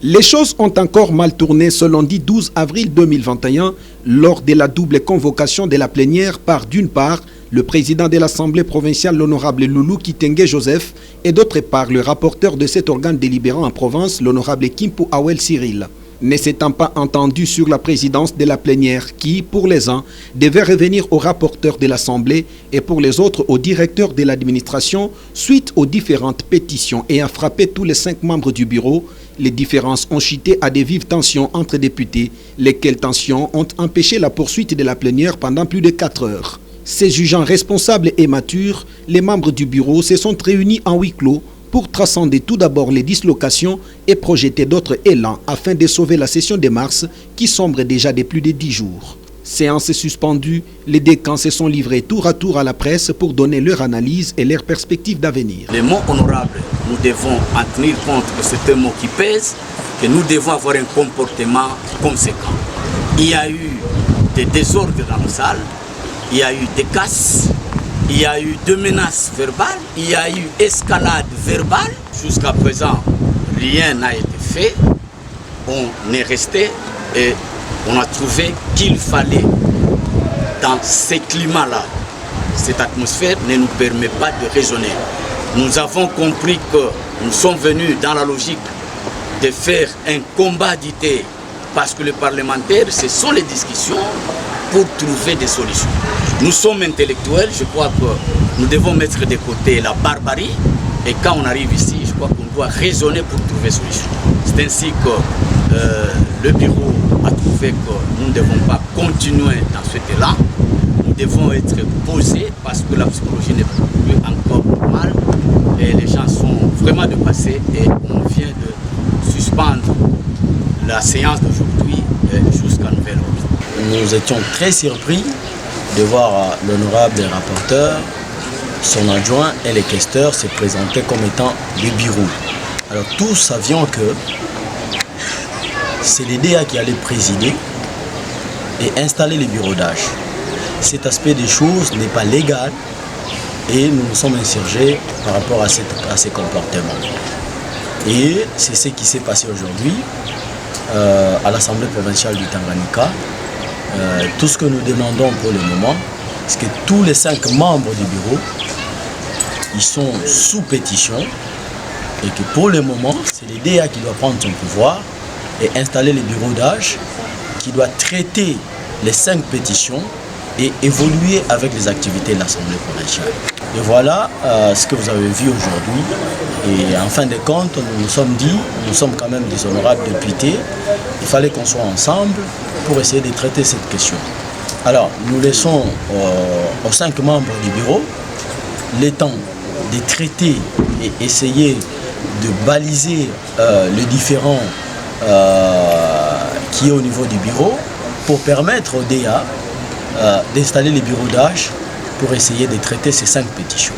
Les choses ont encore mal tourné ce lundi 12 avril 2021 lors de la double convocation de la plénière par d'une part le président de l'Assemblée provinciale, l'honorable Loulou Kitenge Joseph, et d'autre part le rapporteur de cet organe délibérant en province, l'honorable Kimpu Awel Cyril. Ne s'étant pas entendu sur la présidence de la plénière qui, pour les uns, devait revenir au rapporteur de l'Assemblée et pour les autres au directeur de l'administration, suite aux différentes pétitions ayant frappé tous les 5 membres du bureau, les différences ont chuté à des vives tensions entre députés, lesquelles tensions ont empêché la poursuite de la plénière pendant plus de 4 heures. Se jugeant responsables et matures, les membres du bureau se sont réunis en huis clos pour transcender tout d'abord les dislocations et projeter d'autres élans afin de sauver la session de mars qui sombre déjà de plus de 10 jours. Séance suspendue, les décans se sont livrés tour à tour à la presse pour donner leur analyse et leurs perspectives d'avenir. Les mots honorables, nous devons en tenir compte que c'est un mot qui pèse, que nous devons avoir un comportement conséquent. Il y a eu des désordres dans nos salles, il y a eu des casses, il y a eu 2 menaces verbales, il y a eu escalade verbale. Jusqu'à présent, rien n'a été fait. On est resté et on a trouvé qu'il fallait, dans ces climats-là, cette atmosphère ne nous permet pas de raisonner. Nous avons compris que nous sommes venus dans la logique de faire un combat d'idées parce que les parlementaires, ce sont les discussions pour trouver des solutions. Nous sommes intellectuels, je crois que nous devons mettre de côté la barbarie et quand on arrive ici, je crois qu'on doit raisonner pour trouver solution. C'est ainsi que le bureau a trouvé que nous ne devons pas continuer dans cet élan. Nous devons être posés parce que la psychologie n'est plus encore normale et les gens sont vraiment dépassés et on vient de suspendre la séance d'aujourd'hui jusqu'à nouvel ordre. Nous étions très surpris de voir l'honorable rapporteur, son adjoint et les questeurs se présenter comme étant le bureau. Alors tous savions que c'est l'EDA qui allait présider et installer les bureaux d'âge. Cet aspect des choses n'est pas légal et nous nous sommes insurgés par rapport à ces comportements. Et c'est ce qui s'est passé aujourd'hui à l'Assemblée provinciale du Tanganyika. Tout ce que nous demandons pour le moment, c'est que tous les 5 membres du bureau, ils sont sous pétition et que pour le moment, c'est l'EDA qui doit prendre son pouvoir et installer les bureaux d'âge qui doit traiter les 5 pétitions et évoluer avec les activités de l'Assemblée provinciale. Et voilà ce que vous avez vu aujourd'hui. Et en fin de compte, nous nous sommes dit, nous sommes quand même des honorables députés, il fallait qu'on soit ensemble pour essayer de traiter cette question. Alors, nous laissons aux 5 membres du bureau le temps de traiter et essayer de baliser le différend qui est au niveau du bureau pour permettre au DA d'installer les bureaux d'âge pour essayer de traiter ces 5 pétitions.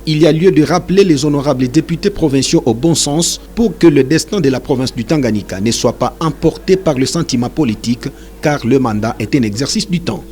Il y a lieu de rappeler les honorables députés provinciaux au bon sens pour que le destin de la province du Tanganyika ne soit pas emporté par le sentiment politique car le mandat est un exercice du temps.